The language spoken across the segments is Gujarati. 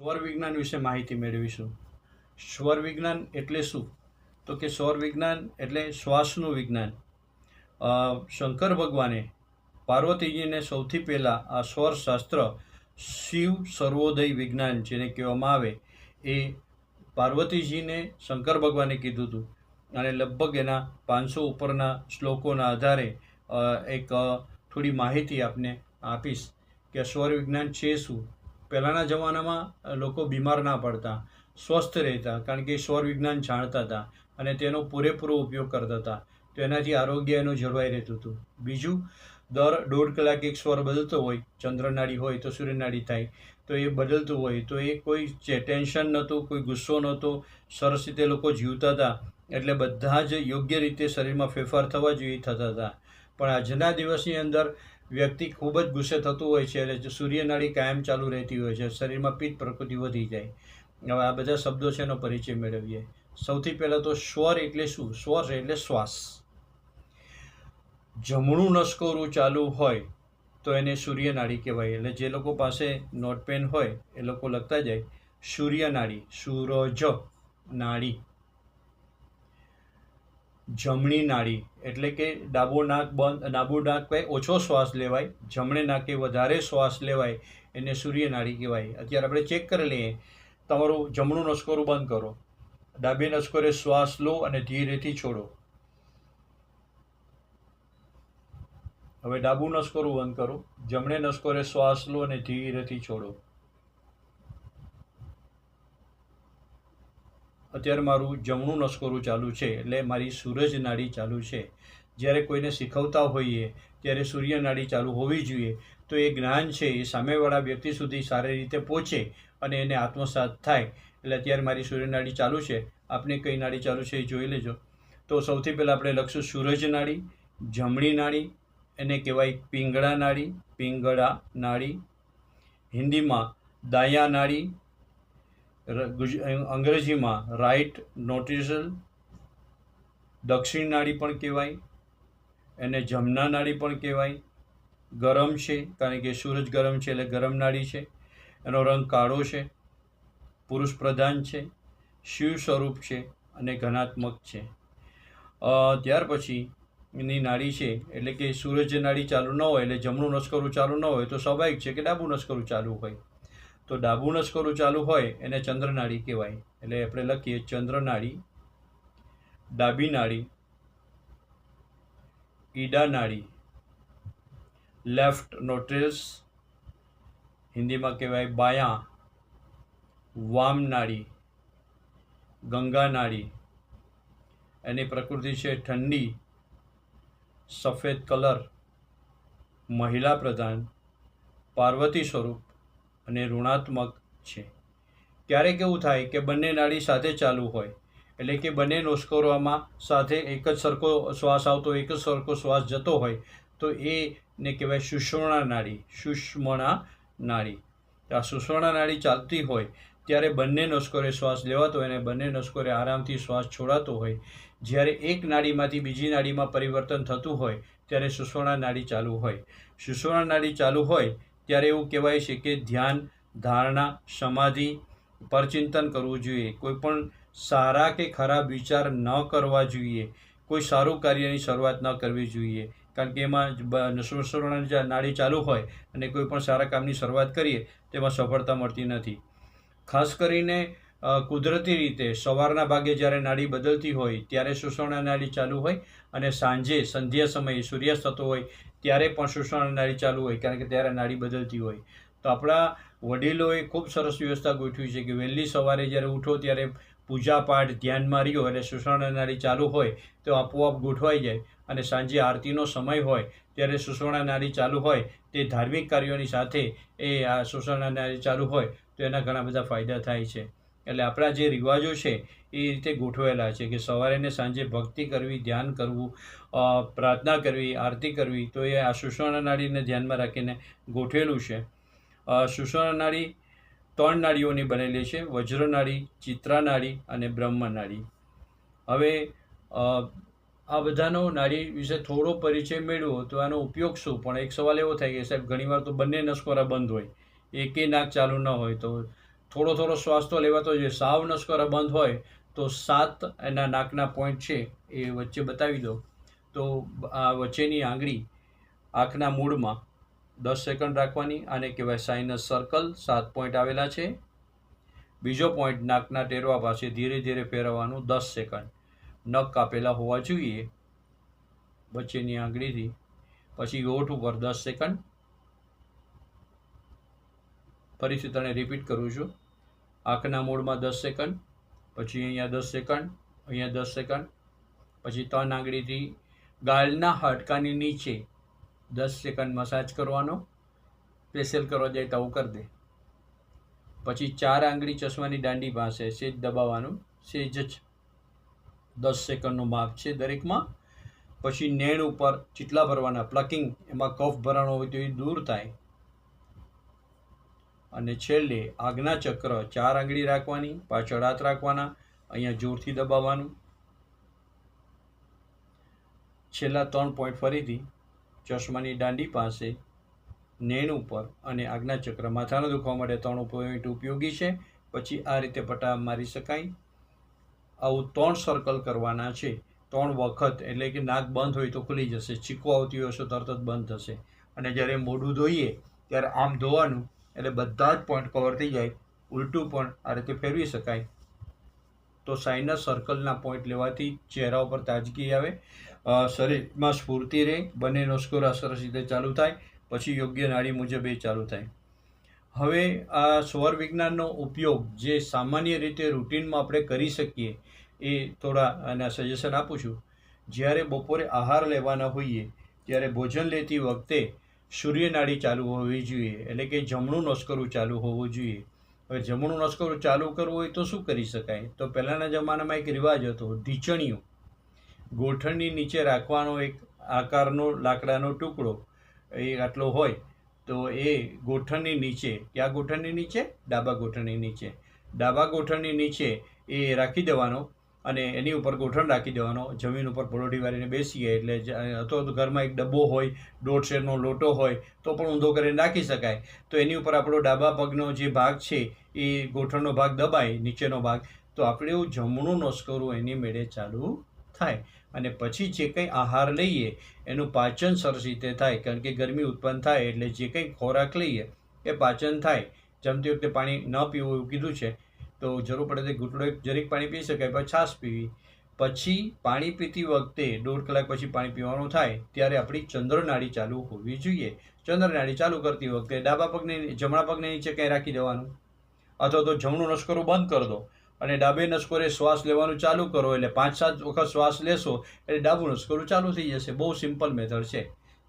સ્વર વિજ્ઞાન વિશે માહિતી મેળવીશું. સ્વર વિજ્ઞાન એટલે શું? તો કે સ્વર વિજ્ઞાન એટલે શ્વાસનું વિજ્ઞાન. શંકર ભગવાને પાર્વતીજીને સૌથી પહેલાં આ સ્વર શાસ્ત્ર શિવ સર્વોદય વિજ્ઞાન જેને કહેવામાં આવે એ પાર્વતીજીને શંકર ભગવાને કીધું હતું. અને લગભગ એના 500 ઉપરના શ્લોકોના આધારે એક થોડી માહિતી આપને આપીશ કે સ્વર વિજ્ઞાન છે શું. પહેલાંના જમાનામાં લોકો બીમાર ના પડતા, સ્વસ્થ રહેતા, કારણ કે સ્વર વિજ્ઞાન જાણતા હતા અને તેનો પૂરેપૂરો ઉપયોગ કરતા હતા. તો એનાથી આરોગ્ય એનું જળવાઈ રહેતું હતું. બીજું, દર 1.5 કલાક એક સ્વર બદલતો હોય, ચંદ્રનાડી હોય તો સૂર્યનાડી થાય, તો એ બદલતું હોય તો એ કોઈ ટેન્શન નહોતું, કોઈ ગુસ્સો નહોતો, સરસ રીતે લોકો જીવતા હતા. એટલે બધા જ યોગ્ય રીતે શરીરમાં ફેરફાર થવા જોઈએ થતા હતા. પણ આજના દિવસની અંદર વ્યક્તિ ખૂબ જ ગુસ્સે થતું હોય છે એટલે સૂર્યનાડી કાયમ ચાલુ રહેતી હોય છે, શરીરમાં પિત્ત પ્રકૃતિ વધી જાય. હવે આ બધા શબ્દો છે એનો પરિચય મેળવીએ. સૌથી પહેલાં તો સ્વર એટલે શું? સ્વર એટલે શ્વાસ. જમણું નસકોરું ચાલુ હોય તો એને સૂર્યનાડી કહેવાય. એટલે જે લોકો પાસે નોટપેન હોય એ લોકો લખતા જાય સૂર્યનાડી, સૂરજ નાડી. જમણી નાડી એટલે કે ડાબું નાક ઓછો શ્વાસ લેવાય, જમણે નાકે વધારે શ્વાસ લેવાય, એને સૂર્યનાડી કહેવાય. અત્યારે આપણે ચેક કરી લઈએ. તમારું જમણું નસકોરું બંધ કરો, ડાબે નસકોરે શ્વાસ લો અને ધીરેથી છોડો. હવે ડાબું નસકોરું બંધ કરો, જમણે નસકોરે શ્વાસ લો અને ધીરેથી છોડો. અત્યારે મારું જમણું નસકોરું ચાલુ છે એટલે મારી સૂરજ નાડી ચાલુ છે. જ્યારે કોઈને શીખવતા હોઈએ ત્યારે સૂર્યનાડી ચાલુ હોવી જોઈએ. તો એ જ્ઞાન છે એ સામેવાળા વ્યક્તિ સુધી સારી રીતે પહોંચે અને એને આત્મસાત થાય. એટલે અત્યારે મારી સૂર્યનાડી ચાલુ છે, આપને કઈ નાડી ચાલુ છે એ જોઈ લેજો. તો સૌથી પહેલાં આપણે લખશું સૂરજ નાડી. જમણી નાડી એને કહેવાય પિંગળા નાડી, પિંગળા નાડી. હિન્દીમાં દાયા નાડી, અંગ્રેજીમાં રાઇટ નોટ્રિશલ. દક્ષિણ નાડી પણ કહેવાય, એને જમના નાડી પણ કહેવાય. ગરમ છે કારણ કે સૂરજ ગરમ છે એટલે ગરમ નાડી છે. એનો રંગ કાળો છે, પુરુષ પ્રધાન છે, શિવ સ્વરૂપ છે અને ઘનાત્મક છે. ત્યાર પછી એની નાડી છે એટલે કે સૂરજ નાડી ચાલુ ન હોય એટલે જમણું નસકોરું ચાલુ ન હોય તો સ્વાભાવિક છે કે ડાબું નસકોરું ચાલુ હોય. તો ડાબું નસકોરું ચાલુ હોય એને ચંદ્રનાડી કહેવાય. એટલે આપણે લખીએ ચંદ્રનાડી. ડાબી નાડી ઈડા નાડી, લેફ્ટ નોટ્રિલ્સ, હિન્દીમાં કહેવાય બાયા. વામ નાડી, ગંગા નાડી. એની પ્રકૃતિ છે ઠંડી, સફેદ કલર, મહિલા પ્રધાન, પાર્વતી સ્વરૂપ અને ઋણાત્મક છે. ક્યારેક એવું થાય કે બંને નાડી સાથે ચાલુ હોય એટલે કે બંને નસકોરામાં સાથે એક જ સરખો શ્વાસ આવતો, એક જ સરખો શ્વાસ જતો હોય તો એને કહેવાય સુષુમ્ના નાડી. સુષુમ્ના નાડી. આ સુષુમ્ના નાડી ચાલતી હોય ત્યારે બંને નસકોરે શ્વાસ લેવાતો હોય અને બંને નસકોરે આરામથી શ્વાસ છોડાતો હોય. જ્યારે એક નાડીમાંથી બીજી નાડીમાં પરિવર્તન થતું હોય ત્યારે સુષુમ્ના નાડી ચાલુ હોય. સુષુમ્ના નાડી ચાલુ હોય ત્યારે એવું કહેવાય છે કે ધ્યાન, ધારણા, સમાધિ, પરચિંતન કરવું જોઈએ. કોઈ પણ સારા કે ખરાબ વિચાર ન કરવા જોઈએ. કોઈ સારું કાર્યની શરૂઆત ન કરવી જોઈએ, કારણ કે એમાં સુષુમ્ના નાડી ચાલુ હોય અને કોઈ પણ સારા કામની શરૂઆત કરીએ તેમાં સફળતા મળતી નથી. ખાસ કરીને કુદરતી રીતે સવારના ભાગે જ્યારે નાડી બદલતી હોય ત્યારે સુષુમ્ના નાડી ચાલુ હોય અને સાંજે સંધ્યા સમયે સૂર્યાસ્ત થતો હોય ત્યારે પણ સુષુમ્ના નાડી ચાલુ હોય, કારણ કે ત્યારે નાડી બદલતી હોય. તો આપણા વડીલોએ ખૂબ સરસ વ્યવસ્થા ગોઠવી છે કે વહેલી સવારે જ્યારે ઉઠો ત્યારે પૂજાપાઠ ધ્યાનમાં રહ્યો એટલે સુષુમ્ના નાડી ચાલુ હોય તો આપોઆપ ગોઠવાઈ જાય. અને સાંજે આરતીનો સમય હોય ત્યારે સુષુમ્ના નાડી ચાલુ હોય તે ધાર્મિક કાર્યોની સાથે એ આ સુષુમ્ના નાડી ચાલુ હોય તો એના ઘણા બધા ફાયદા થાય છે. એટલે આપણા જે રિવાજો છે એ રીતે ગોઠવાયેલા છે કે સવારે ને સાંજે ભક્તિ કરવી, ધ્યાન કરવું, પ્રાર્થના કરવી, આરતી કરવી, તો એ આ સુષુમ્ના નાડીને ધ્યાનમાં રાખીને ગોઠવેલું છે. સુષુમ્ના નાડી 3 નાડીઓની બનેલી છે: વજ્ર નાડી, ચિત્રા નાડી અને બ્રહ્મ નાડી. હવે આ બધાનો નાડી વિશે થોડો પરિચય મેળવો તો આનો ઉપયોગ શું? પણ એક સવાલ એવો થાય કે સાહેબ ઘણીવાર તો બંને નસકોરા બંધ હોય, એકે નાક ચાલુ ન હોય તો થોડો થોડો શ્વાસ તો લેવાતો જોઈએ. સાવ નસકોરા બંધ હોય તો 7 એના નાકના પોઈન્ટ છે એ વચ્ચે બતાવી દો. તો આ વચ્ચેની આંગળી આંખના મૂળમાં 10 સેકન્ડ રાખવાની. આને કહેવાય સાઇનસ સર્કલ. 7 પોઈન્ટ આવેલા છે. બીજો પોઈન્ટ નાકના ટેરવા પાસે ધીરે ધીરે ફેરવવાનું 10 સેકન્ડ. નખ કાપેલા હોવા જોઈએ વચ્ચેની આંગળીથી. પછી હોઠ ઉપર 10 સેકન્ડ. ફરીથી તને રિપીટ કરું છું. આંખના મૂળમાં 10 સેકન્ડ, પછી અહીંયા 10 સેકન્ડ, અહીંયા 10 સેકન્ડ, પછી 3 આંગળીથી ગાલના હાડકાની નીચે 10 સેકન્ડ મસાજ કરવાનો. ફેશિયલ કરવા જાય તો આવું કરી દે. પછી 4 આંગળી ચશ્માની દાંડી પાસે સેજ દબાવવાનું. સેજ જ 10 સેકન્ડનું માપ છે દરેકમાં. પછી નેણ ઉપર ચીટલા ભરવાના. પ્લકિંગ, એમાં કફ ભરાણો હોય તો એ દૂર થાય. અને છેલ્લે આજ્ઞા ચક્ર 4 આંગળી રાખવાની, પાછળ હાથ રાખવાના, અહીંયા જોરથી દબાવવાનું. છેલ્લા 3 પોઈન્ટ ફરીથી ચશ્માની દાંડી પાસે, નેણ ઉપર અને આજ્ઞા ચક્ર. માથાનો દુખાવા માટે 3 પોઈન્ટ ઉપયોગી છે. પછી આ રીતે પટ્ટા મારી શકાય. આવું 3 સર્કલ કરવાના છે 3 વખત. એટલે કે નાક બંધ હોય તો ખુલી જશે, ચીકો આવતી હોય તો તરત જ બંધ થશે. અને જ્યારે મોઢું ધોઈએ ત્યારે આમ ધોવાનું, એટલે બધા જ પોઈન્ટ કવર થઈ જાય. ઉલટું પણ આ રીતે ફેરવી શકાય. તો સાઇનસ સર્કલના પોઈન્ટ લેવાથી ચહેરા ઉપર તાજગી આવે, શરીરમાં સ્ફૂર્તિ રહે, બંને નસકોરા સરસ રીતે ચાલુ થાય. પછી યોગ્ય નાડી મુજબ એ ચાલુ થાય. હવે આ સ્વર વિજ્ઞાનનો ઉપયોગ જે સામાન્ય રીતે રૂટીનમાં આપણે કરી શકીએ એ થોડા આના સજેશન આપું છું. જ્યારે બપોરે આહાર લેવાના હોઈએ ત્યારે ભોજન લેતી વખતે સૂર્યનાડી ચાલુ હોવી જોઈએ. એટલે કે જમણું નસકોરું ચાલુ હોવું જોઈએ. હવે જમણું નસકોરું ચાલુ કરવું હોય તો શું કરી શકાય? તો પહેલાંના જમાનામાં એક રિવાજ હતો, ઢીચણીયું ગોઠણની નીચે રાખવાનો. એક આકારનો લાકડાનો ટુકડો એ આટલો હોય તો એ ગોઠણની નીચે, ક્યાં ગોઠણની નીચે? ડાબા ગોઠણની નીચે. ડાબા ગોઠણની નીચે એ રાખી દેવાનો અને એની ઉપર ગોઠણ રાખી દેવાનો. જમીન ઉપર પલોઠી વાળીને બેસીએ એટલે અથવા તો ઘરમાં એક ડબ્બો હોય, 1.5 શેરનો લોટો હોય તો પણ ઊંધો કરીને રાખી શકાય. તો એની ઉપર આપણો ડાબા પગનો જે ભાગ છે એ ગોઠણનો ભાગ દબાય, નીચેનો ભાગ, તો આપણે જમણું નસકોરું એની મેળે ચાલુ થાય. અને પછી જે કંઈ આહાર લઈએ એનું પાચન સરસ રીતે થાય. કારણ કે ગરમી ઉત્પન્ન થાય એટલે જે કંઈ ખોરાક લઈએ એ પાચન થાય. જમતી વખતે પાણી ન પીવું એવું કીધું છે, તો જરૂર પડે તો ઘૂંટડો જરીક પાણી પી શકાય, પછી છાશ પીવી. પછી પાણી પીતી વખતે 1.5 કલાક પછી પાણી પીવાનું થાય ત્યારે આપણી ચંદ્રનાડી ચાલુ હોવી જોઈએ. ચંદ્રનાડી ચાલુ કરતી વખતે ડાબા પગને, જમણા પગને નીચે કંઈ રાખી દેવાનું, અથવા તો જમણું નસકોરું બંધ કરી દો અને ડાબે નસકોરે શ્વાસ લેવાનું ચાલુ કરો. એટલે 5-7 વખત શ્વાસ લેશો એટલે ડાબું નસકોરું ચાલુ થઈ જશે. બહુ સિમ્પલ મેથડ છે.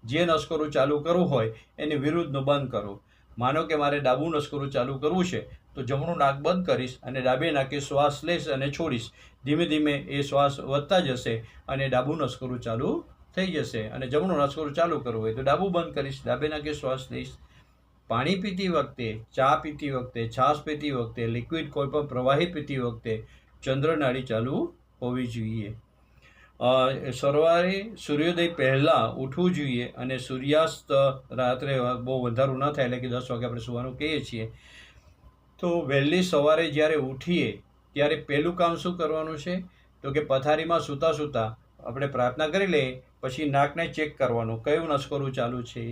જે નસકોરું ચાલુ કરવું હોય એની વિરુદ્ધનું બંધ કરો. માનો કે મારે ડાબું નસકોરું ચાલુ કરવું છે તો જમણું નાક બંધ કરીશ અને ડાબે નાકે શ્વાસ લઈશ અને છોડીશ. ધીમે ધીમે એ શ્વાસ વધતા જશે અને ડાબું નસકોરું ચાલુ થઈ જશે. અને જમણું નસકોરું ચાલુ કરવું હોય તો ડાબું બંધ કરીશ, ડાબે નાકે શ્વાસ લઈશ. પાણી પીતી વખતે, ચા પીતી વખતે, છાશ પીતી વખતે, લિક્વિડ કોઈ પણ પ્રવાહી પીતી વખતે ચંદ્રનાડી ચાલુ હોવી જોઈએ. સવારે સૂર્યોદય પહેલાં ઉઠવું જોઈએ અને સૂર્યાસ્ત રાત્રે બહુ અંધારું ન થાય, એટલે કે 10 વાગે આપણે સુવાનું કહીએ છીએ. તો વહેલી સવારે જ્યારે ઉઠીએ ત્યારે પહેલું કામ શું કરવાનું છે? તો કે પથારીમાં સૂતા સૂતા આપણે પ્રાર્થના કરી લઈએ. પછી નાકને ચેક કરવાનું, કયું નસકોરું ચાલુ છે.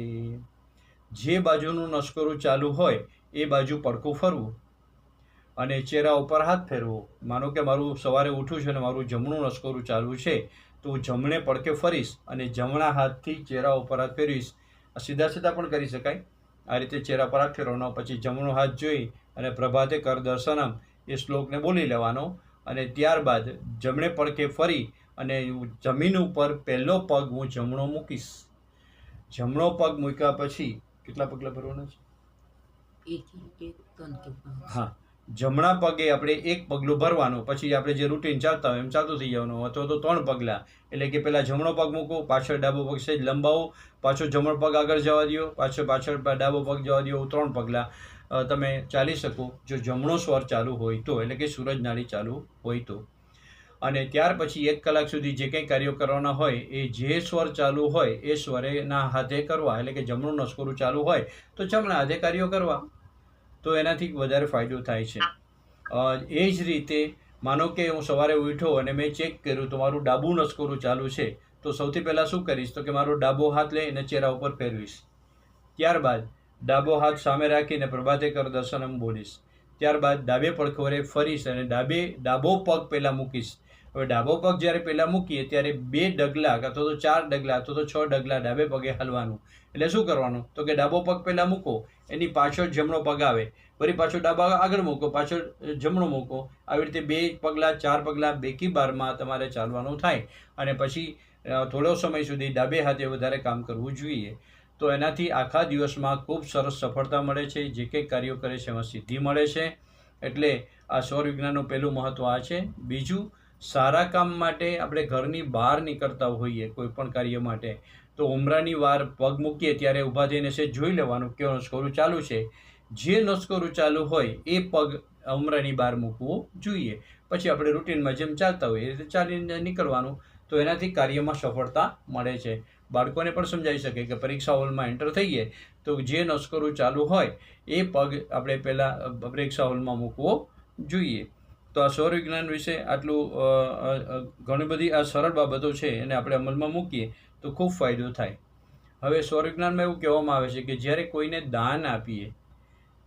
જે બાજુનું નસકોરું ચાલુ હોય એ બાજુ પડખું ફરવું અને ચહેરા ઉપર હાથ ફેરવો. માનો કે મારું સવારે ઉઠું છું અને મારું જમણું નસકોરું ચાલુ છે તો હું જમણે પડખે ફરીશ અને જમણા હાથથી ચહેરા ઉપર હાથ ફેરવીશ. સીધા સીધા પણ કરી શકાય. આ રીતે ચહેરા પર હાથ ફેરવવાનો. પછી જમણો હાથ જોઈ અને પ્રભાતે કર દર્શનમ એ શ્લોકને બોલી લેવાનો. અને ત્યારબાદ જમણે પડખે ફરી અને જમીન ઉપર પહેલો પગ હું જમણો મૂકીશ. જમણો પગ મૂક્યા પછી કેટલા પગલાં ભરવાના છે? હા, જમણા પગે આપણે 1 પગલું ભરવાનું. પછી આપણે જે રૂટીન ચાલતા હોય એમ ચાલતું થઈ જવાનું. અથવા તો 3 પગલાં. એટલે કે પહેલાં જમણો પગ મૂકો, પાછળ ડાબો પગ સહેજ લંબાવો, પાછો જમણો પગ આગળ જવા દો, પાછળ ડાબો પગ જવા દો. 3 પગલાં તમે ચાલી શકો જો જમણો સ્વર ચાલુ હોય તો, એટલે કે સૂરજ નાડી ચાલુ હોય તો. અને ત્યાર પછી 1 કલાક સુધી જે કંઈ કાર્યો કરવાના હોય એ જે સ્વર ચાલુ હોય એ સ્વરેના હાથે કરવા. એટલે કે જમણું નસકોરું ચાલુ હોય તો જમણા હાથે કાર્યો કરવા. તો એનાથી વધારે ફાયદો થાય છે. એ જ રીતે માનો કે હું સવારે ઉઠ્યો અને મેં ચેક કર્યું તો મારું ડાબું નસકોરું ચાલુ છે, તો સૌથી પહેલાં શું કરીશ તો કે મારો ડાબો હાથ લઈને ચહેરા ઉપર ફેરવીશ. ત્યારબાદ ડાબો હાથ સામે રાખીને પ્રભાતે કર દર્શનમ બોલીશ. ત્યારબાદ ડાબે પડખરે ફરીશ અને ડાબો પગ પહેલાં મૂકીશ. હવે ડાબો પગ જ્યારે પહેલાં મૂકીએ ત્યારે 2 ડગલા અથવા તો 4 ડગલા અથવા તો 6 ડગલા ડાબે પગે હાલવાનું. એટલે શું કરવાનું તો કે ડાબો પગ પહેલાં મૂકો, એની પાછળ જમણો પગ આવે, ફરી પાછો ડાબા આગળ મૂકો, પાછળ જમણો મૂકો. આવી રીતે 2 પગલાં 4 પગલાં બેકી બારમાં તમારે ચાલવાનું થાય અને પછી થોડો સમય સુધી ડાબે હાથે વધારે કામ કરવું જોઈએ. તો એનાથી આખા દિવસમાં ખૂબ સરસ સફળતા મળે છે. જે કંઈ કાર્યો કરે છે એમાં સિદ્ધિ મળે છે. એટલે આ સૌર વિજ્ઞાનનું પહેલું મહત્ત્વ આ છે. બીજું, સારા કામ માટે આપણે ઘરની બહાર નીકળતા હોઈએ કોઈ પણ કાર્ય માટે, તો ઉમરાની વાર પગ મૂકીએ ત્યારે ઊભા થઈને સેજ જોઈ લેવાનું કયો નસકોરું ચાલુ છે. જે નસકોરું ચાલુ હોય એ પગ ઉમરાની બહાર મૂકવું જોઈએ. પછી આપણે રૂટીનમાં જેમ ચાલતા હોઈએ એ રીતે ચાલીને નીકળવાનું. તો એનાથી કાર્યમાં સફળતા મળે છે. બાળકોને પણ સમજાવી શકે કે પરીક્ષા હોલમાં એન્ટર થઈએ તો જે નસકોરું ચાલુ હોય એ પગ આપણે પહેલાં પરીક્ષા હોલમાં મૂકવો જોઈએ. તો આ સૌર વિજ્ઞાન વિશે આટલું ઘણી બધી આ સરળ બાબતો છે એને આપણે અમલમાં મૂકીએ તો ખૂબ ફાયદો થાય. હવે સૌર વિજ્ઞાનમાં એવું કહેવામાં આવે છે કે જ્યારે કોઈને દાન આપીએ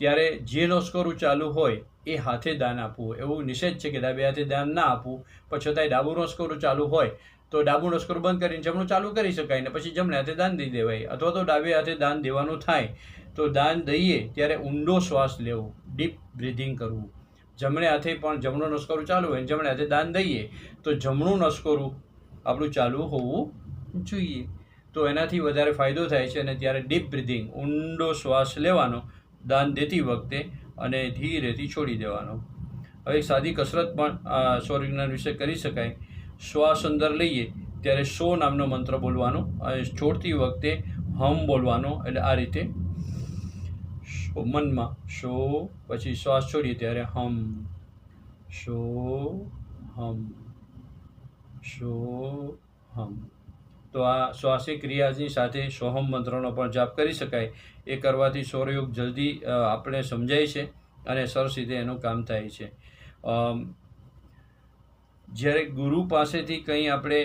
ત્યારે જે નસકોરું ચાલુ હોય એ હાથે દાન આપવું. એવું નિષેધ છે કે ડાબે હાથે દાન ના આપવું, પણ છતાંય ડાબું નસકોરું ચાલુ હોય તો ડાબું નસકોરું બંધ કરીને જમણું ચાલુ કરી શકાય ને પછી જમણે હાથે દાન દઈ દેવાય. અથવા તો ડાબે હાથે દાન દેવાનું થાય તો દાન દઈએ ત્યારે ઊંડો શ્વાસ લેવો, ડીપ બ્રિધિંગ કરવું. જમણે હાથે પણ જમણું નસકોરું ચાલુ હોય જમણે હાથે દાન દઈએ તો જમણું નસકોરું આપણું ચાલુ હોવું જોઈએ. તો એનાથી વધારે ફાયદો થાય છે. અને ત્યારે ડીપ બ્રિધિંગ, ઊંડો શ્વાસ લેવાનો દાન દેતી વખતે અને ધીરેથી છોડી દેવાનો. હવે એક સાદી કસરત પણ સૌર વિજ્ઞાન વિશે કરી શકાય. શ્વાસ અંદર લઈએ ત્યારે 100 નામનો મંત્ર બોલવાનો અને છોડતી વખતે હમ બોલવાનો. એટલે આ રીતે મનમાં 100, પછી શ્વાસ છોડીએ ત્યારે હમ, 100 હમ, 100 હમ. તો આ શ્વાસી ક્રિયાની સાથે સોહમ મંત્રનો પણ જાપ કરી શકાય. એ કરવાથી સૌરયોગ જલ્દી આપણે સમજાય છે અને સરસ રીતે એનું કામ થાય છે. જ્યારે ગુરુ પાસેથી કંઈ આપણે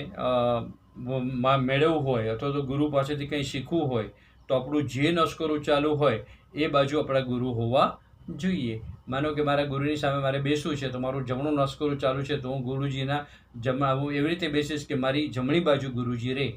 મેળવવું હોય અથવા તો ગુરુ પાસેથી કંઈ શીખવું હોય તો આપણું જે નસકોરું ચાલુ હોય એ બાજુ આપણા ગુરુ હોવા જોઈએ. માનો કે મારા ગુરુની સામે મારે બેસવું છે તો મારું જમણું નસકોરું ચાલુ છે તો હું ગુરુજીના હું એવી રીતે બેસીશ કે મારી જમણી બાજુ ગુરુજી રહે,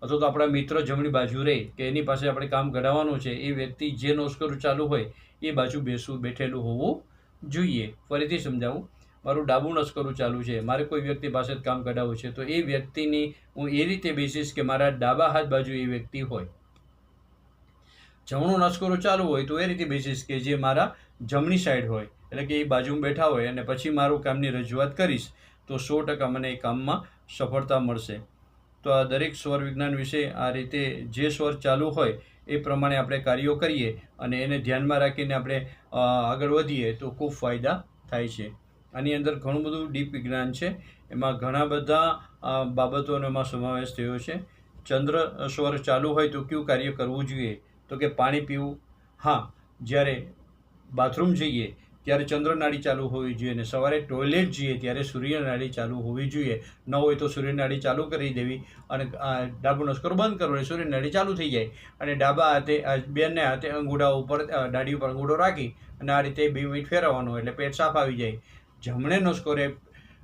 અથવા તો આપણા મિત્ર જમણી બાજુ રહે, કે એની પાસે આપણે કામ કઢાવવાનું છે એ વ્યક્તિ જે નસકોરું ચાલુ હોય એ બાજુ બેઠેલું હોવું જોઈએ. ફરીથી સમજાવું, મારું ડાબું નસકોરું ચાલુ છે, મારે કોઈ વ્યક્તિ પાસે જ કામ કઢાવવું છે તો એ વ્યક્તિની હું એ રીતે બેસીશ કે મારા ડાબા હાથ બાજુ એ વ્યક્તિ હોય. જમણું નસકોરું ચાલુ હોય તો એ રીતે બેસીશ કે જે મારા જમણી સાઈડ હોય, એટલે કે એ બાજુમાં બેઠા હોય અને પછી મારું કામની રજૂઆત કરીશ તો 100% મને એ કામમાં સફળતા મળશે. તો આ દરેક સ્વર વિજ્ઞાન વિશે આ રીતે જે સ્વર ચાલુ હોય એ પ્રમાણે આપણે કાર્યો કરીએ અને એને ધ્યાનમાં રાખીને આપણે આગળ વધીએ તો ખૂબ ફાયદા થાય છે. આની અંદર ઘણું બધું ડીપ વિજ્ઞાન છે. એમાં ઘણા બધા બાબતોનો એમાં સમાવેશ થયો છે. ચંદ્ર સ્વર ચાલુ હોય તો કયું કાર્ય કરવું જોઈએ તો કે પાણી પીવું. હા, જ્યારે બાથરૂમ જઈએ ત્યારે ચંદ્રનાડી ચાલુ હોવી જોઈએ અને સવારે ટોયલેટ જઈએ ત્યારે સૂર્યનાડી ચાલુ હોવી જોઈએ. ન હોય તો સૂર્યનાડી ચાલુ કરી દેવી અને ડાબું નસકોરું બંધ કરવું એટલે સૂર્યનાડી ચાલુ થઈ જાય. અને ડાબા હાથે બંને હાથે અંગૂઠા ઉપર દાઢી ઉપર અંગૂઠો રાખી અને આ રીતે 2 મિનિટ ફેરવવાનું એટલે પેટ સાફ આવી જાય. જમણે નસકોરે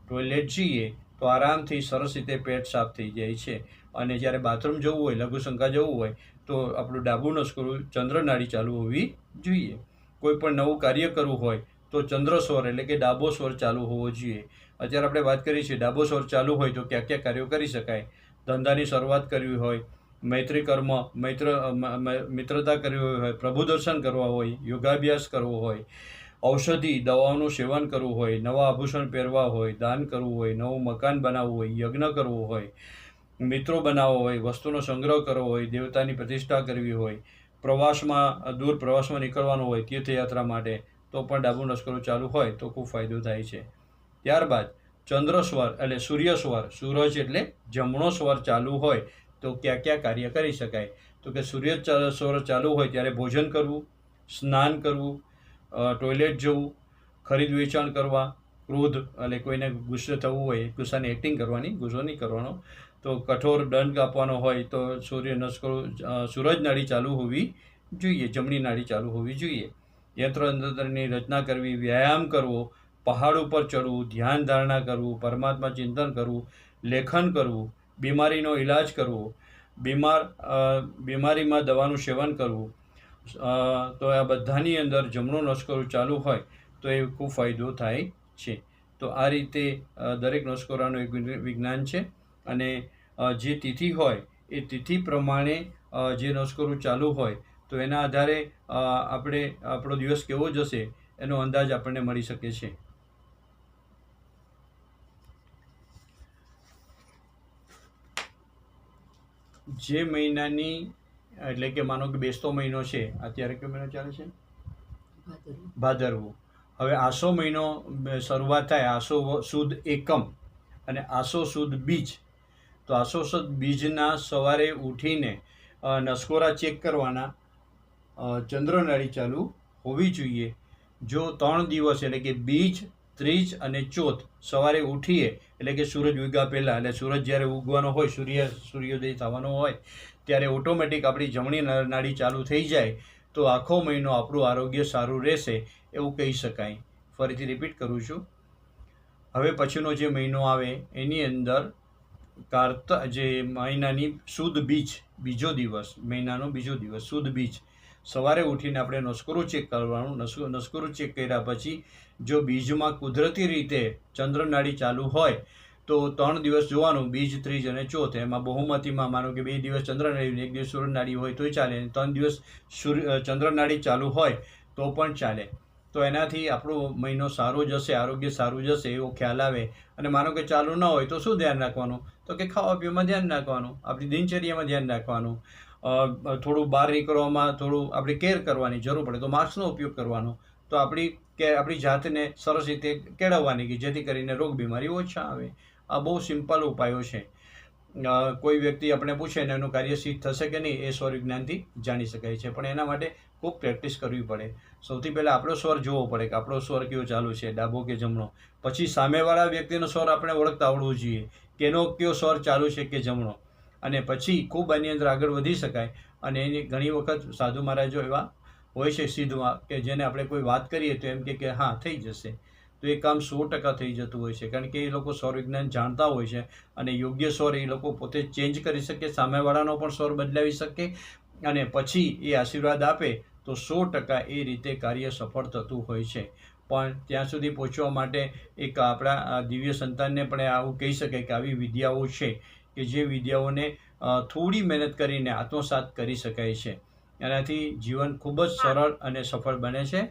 ટોયલેટ જઈએ તો આરામથી સરસ રીતે પેટ સાફ થઈ જાય છે. અને જ્યારે બાથરૂમ જવું હોય, લઘુશંકા જવું હોય તો આપણું ડાબું નસકોરું ચંદ્રનાડી ચાલુ હોવી જોઈએ. કોઈ પણ નવું કાર્ય કરવું હોય તો ચંદ્ર સ્વર એટલે કે ડાબો સ્વર ચાલુ હોવો જોઈએ. અત્યારે આપણે વાત કરી છે ડાબો સ્વર ચાલુ હોય તો કયા કયા કાર્યો કરી શકાય. ધંધાની શરૂઆત કરવી હોય, મૈત્રી કર્મ મિત્રતા કરવી હોય, પ્રભુ દર્શન કરવા હોય, યોગાભ્યાસ કરવો હોય, ઔષધિ દવાઓનું સેવન કરવું હોય, નવા આભૂષણ પહેરવા હોય, દાન કરવું હોય, નવું મકાન બનાવવું હોય, યજ્ઞ કરવું હોય, મિત્રો બનાવવો હોય, વસ્તુનો સંગ્રહ કરવો હોય, દેવતાની પ્રતિષ્ઠા કરવી હોય, દૂર પ્રવાસમાં નીકળવાનું હોય તીર્થયાત્રા માટે તો પણ ડાબું નસકોરું ચાલુ હોય તો ખૂબ ફાયદો થાય છે. ત્યારબાદ ચંદ્ર સ્વર એટલે સૂર્ય સ્વર, સૂરજ એટલે જમણો સ્વર ચાલુ હોય તો કયા કયા કાર્ય કરી શકાય તો કે સૂર્ય સ્વર ચાલુ હોય ત્યારે ભોજન કરવું, સ્નાન કરવું, ટોયલેટ જવું, ખરીદ વેચાણ કરવા, ક્રોધ એટલે કોઈને ગુસ્સે થવું હોય, ગુસ્સાની એક્ટિંગ કરવાની, ગુસ્સો નહીં કરવાનો, તો કઠોર દંડ આપવાનો હોય તો સૂર્ય નમસ્કારો, સૂરજ નાડી ચાલુ હોવી જોઈએ, જમણી નાડી ચાલુ હોવી જોઈએ. યંત્રની રચના કરવી, વ્યાયામ કરવો, પહાડ ઉપર ચડવું, ધ્યાન ધારણા કરવું, પરમાત્મા ચિંતન કરવું, લેખન કરવું, બીમારીનો ઈલાજ કરવો, બીમારીમાં દવાનું સેવન કરવું, તો આ બધાની અંદર જમણો નમસ્કારો ચાલુ હોય તો એ ખૂબ ફાયદો થાય છે. તો આ રીતે દરેક નમસ્કારોનું એક વિજ્ઞાન છે, અને જે તિથિ હોય એ તિથિ પ્રમાણે જે નમસ્કારો ચાલુ હોય તો એના આધારે આપણો દિવસ કેવો જશે એનો અંદાજ આપણને મળી શકે છે. જે મહિનાની એટલે કે માનો કે બેસતો મહિનો છે, અત્યારે કયો મહિનો ચાલે છે? ભાદરવો. હવે આસો મહિનો શરૂઆત થાય, આસો સુદ એકમ અને આસો સુદ બીજ. તો આસો સુદ બીજના સવારે ઉઠીને નસકોરા ચેક કરવાના, ચંદ્રનાળી ચાલુ હોવી જોઈએ. જો 3 દિવસ એટલે કે બીજ, ત્રીજ અને ચોથ સવારે ઉઠીએ એટલે કે સૂરજ ઉગ્યા પહેલાં, એટલે સૂરજ જ્યારે ઉગવાનો હોય, સૂર્યોદય થવાનો હોય ત્યારે ઓટોમેટિક આપણી જમણી નાડી ચાલુ થઈ જાય તો આખો મહિનો આપણું આરોગ્ય સારું રહેશે એવું કહી શકાય. ફરીથી રિપીટ કરું છું. હવે પછીનો જે મહિનો આવે એની અંદર જે મહિનાની સુદ બીજ, બીજો દિવસ, મહિનાનો બીજો દિવસ સુદ બીજ, સવારે ઉઠીને આપણે નસકોરું ચેક કરવાનું. નસકોરું ચેક કર્યા પછી જો બીજમાં કુદરતી રીતે ચંદ્રનાડી ચાલુ હોય તો 3 દિવસ જોવાનું, બીજ, ત્રીજ અને ચોથ. એમાં બહુમતીમાં માનો કે 2 દિવસ ચંદ્રનાડી, 1 દિવસ સૂર્યનાડી હોય તોય ચાલે, 3 દિવસ ચંદ્રનાડી ચાલુ હોય તો પણ ચાલે. તો એનાથી આપણો મહિનો સારો જશે, આરોગ્ય સારું જશે એવો ખ્યાલ આવે. અને માનો કે ચાલુ ન હોય તો શું ધ્યાન રાખવાનું? તો કે ખાવા પીવામાં ધ્યાન રાખવાનું, આપણી દિનચર્યામાં ધ્યાન રાખવાનું, થોડું બહાર નીકળવામાં થોડું આપણે કેર કરવાની જરૂર પડે તો માસ્કનો ઉપયોગ કરવાનો. તો આપણી જાતને સરસ રીતે કેળવવાની કે જેથી કરીને રોગ બીમારી ઓછા આવે. આ બહુ સિમ્પલ ઉપાયો છે. કોઈ વ્યક્તિ આપણે પૂછે ને એનું કાર્ય સિદ્ધ થશે કે નહીં એ સ્વર વિજ્ઞાનથી જાણી શકાય છે, પણ એના માટે ખૂબ પ્રેક્ટિસ કરવી પડે. સૌથી પહેલાં આપણો સ્વર જોવો પડે કે આપણો સ્વર કેવો ચાલુ છે, ડાબો કે જમણો. પછી સામેવાળા વ્યક્તિનો સ્વર આપણે ઓળખતા આવડવું જોઈએ કે એનો કયો સ્વર ચાલુ છે કે જમણો. અને પછી ખૂબ આની અંદર આગળ વધી શકાય. અને એની ઘણી વખત સાધુ મહારાજો એવા હોય છે સિદ્ધમાં કે જેને આપણે કોઈ વાત કરીએ તો એમ કે હા થઈ જશે. તો એ કામ 100% થઈ જતું હોય છે, કારણ કે એ લોકો સ્વર વિજ્ઞાન જાણતા હોય છે અને યોગ્ય સ્વર એ લોકો પોતે ચેન્જ કરી શકે, સામેવાળાનો પણ સ્વર બદલાવી શકે અને પછી એ આશીર્વાદ આપે તો 100% એ રીતે કાર્ય સફળ થતું હોય છે. પણ ત્યાં સુધી પહોંચવા માટે એક આપણા દિવ્ય સંતાનને પણ આવું કહી શકાય કે આવી વિદ્યાઓ છે કે જે વિદ્યાઓને થોડી મહેનત કરીને આત્મસાત કરી શકાય છે. એનાથી જીવન ખૂબ જ સરળ અને સફળ બને છે.